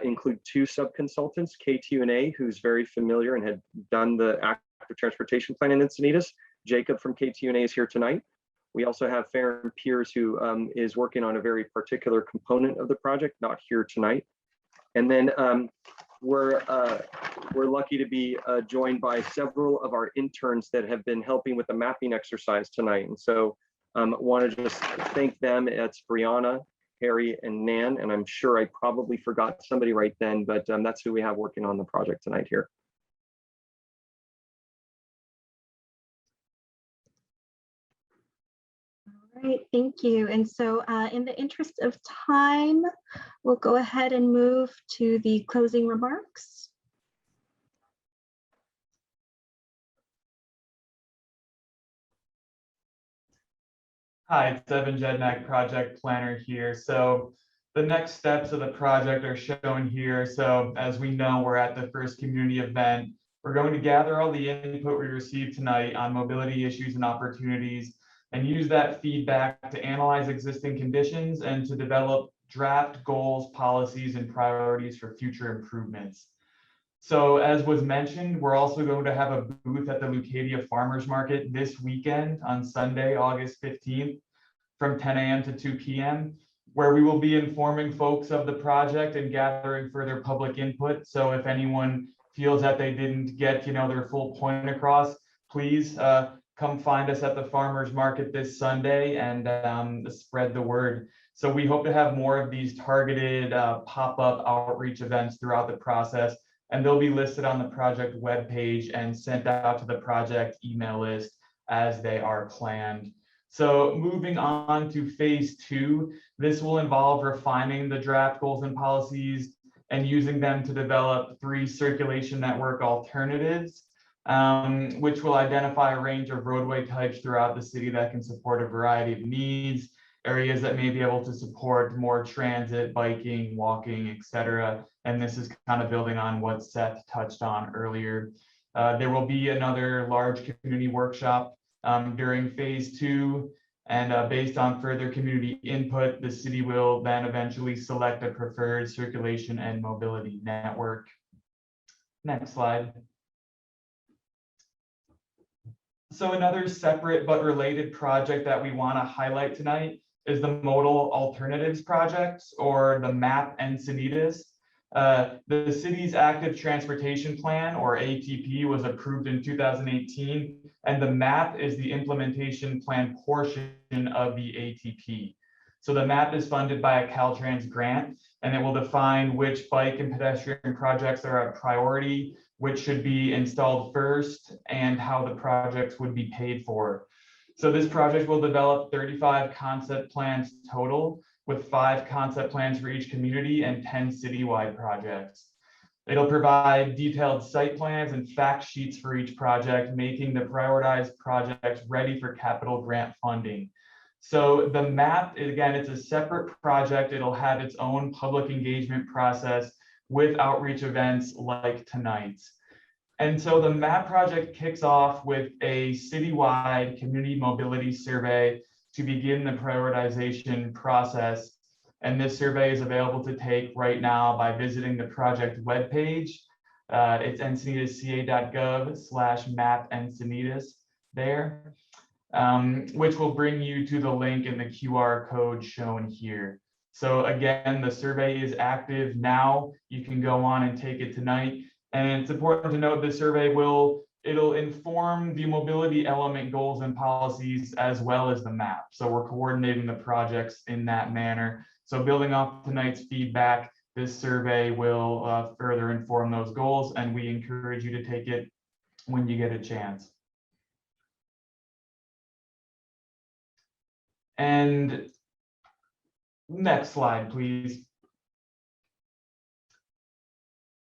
Include 2 sub-consultants, KTUNA, who's very familiar and had done the active transportation plan in Encinitas. Jacob from KTUNA is here tonight. We also have Farron Pierce, who is working on a very particular component of the project, not here tonight. And then we're lucky to be joined by several of our interns that have been helping with the mapping exercise tonight. And so want to just thank them. It's Brianna, Harry, and Nan, and I'm sure I probably forgot somebody right then, but that's who we have working on the project tonight here. All right, thank you. And so in the interest of time, we'll go ahead and move to the closing remarks. Hi, it's Evan Jednak, project planner here. So the next steps of the project are shown here. So as we know, we're at the first community event. We're going to gather all the input we received tonight on mobility issues and opportunities, and use that feedback to analyze existing conditions and to develop draft goals, policies, and priorities for future improvements. So as was mentioned, we're also going to have a booth at the Leucadia Farmers Market this weekend on Sunday, August 15th from 10 a.m. to 2 p.m., where we will be informing folks of the project and gathering further public input. So if anyone feels that they didn't get, their full point across, please come find us at the farmers market this Sunday and spread the word. So we hope to have more of these targeted pop-up outreach events throughout the process, and they'll be listed on the project webpage and sent out to the project email list as they are planned. So moving on to phase 2, this will involve refining the draft goals and policies and using them to develop 3 circulation network alternatives, which will identify a range of roadway types throughout the city that can support a variety of needs, areas that may be able to support more transit, biking, walking, etc. And this is kind of building on what Seth touched on earlier. There will be another large community workshop during phase 2. And based on further community input, the city will then eventually select a preferred circulation and mobility network. Next slide. So another separate but related project that we want to highlight tonight is the Modal Alternatives Project, or the MAP Encinitas. The city's active transportation plan, or ATP, was approved in 2018, and the MAP is the implementation plan portion of the ATP. So the MAP is funded by a Caltrans grant, and it will define which bike and pedestrian projects are a priority, which should be installed first, and how the projects would be paid for. So this project will develop 35 concept plans total, with 5 concept plans for each community and 10 citywide projects. It'll provide detailed site plans and fact sheets for each project, making the prioritized projects ready for capital grant funding. So the MAP, again, it's a separate project. It'll have its own public engagement process with outreach events like tonight's. And so the MAP project kicks off with a citywide community mobility survey to begin the prioritization process. And this survey is available to take right now by visiting the project webpage. It's encinitasca.gov/mapencinitas there, which will bring you to the link in the QR code shown here. So again, the survey is active now. You can go on and take it tonight. And it's important to note the survey it'll inform the mobility element goals and policies as well as the MAP. So we're coordinating the projects in that manner. So building off tonight's feedback, this survey will further inform those goals, and we encourage you to take it when you get a chance. And next slide, please.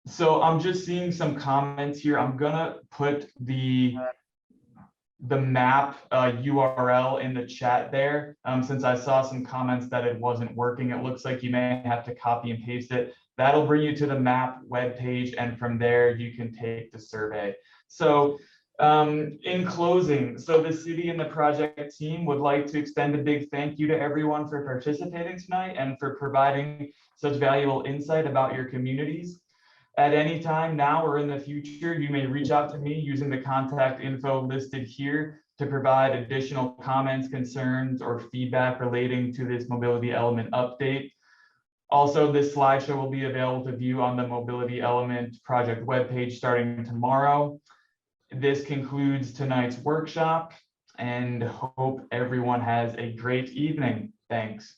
So I'm just seeing some comments here. I'm gonna put the map URL in the chat there, since I saw some comments that it wasn't working. It looks like you may have to copy and paste it. That'll bring you to the map webpage, and from there you can take the survey. So in closing, so the city and the project team would like to extend a big thank you to everyone for participating tonight and for providing such valuable insight about your communities. At any time now or in the future, you may reach out to me using the contact info listed here to provide additional comments, concerns, or feedback relating to this mobility element update. Also, this slideshow will be available to view on the Mobility Element project webpage starting tomorrow. This concludes tonight's workshop, and hope everyone has a great evening. Thanks.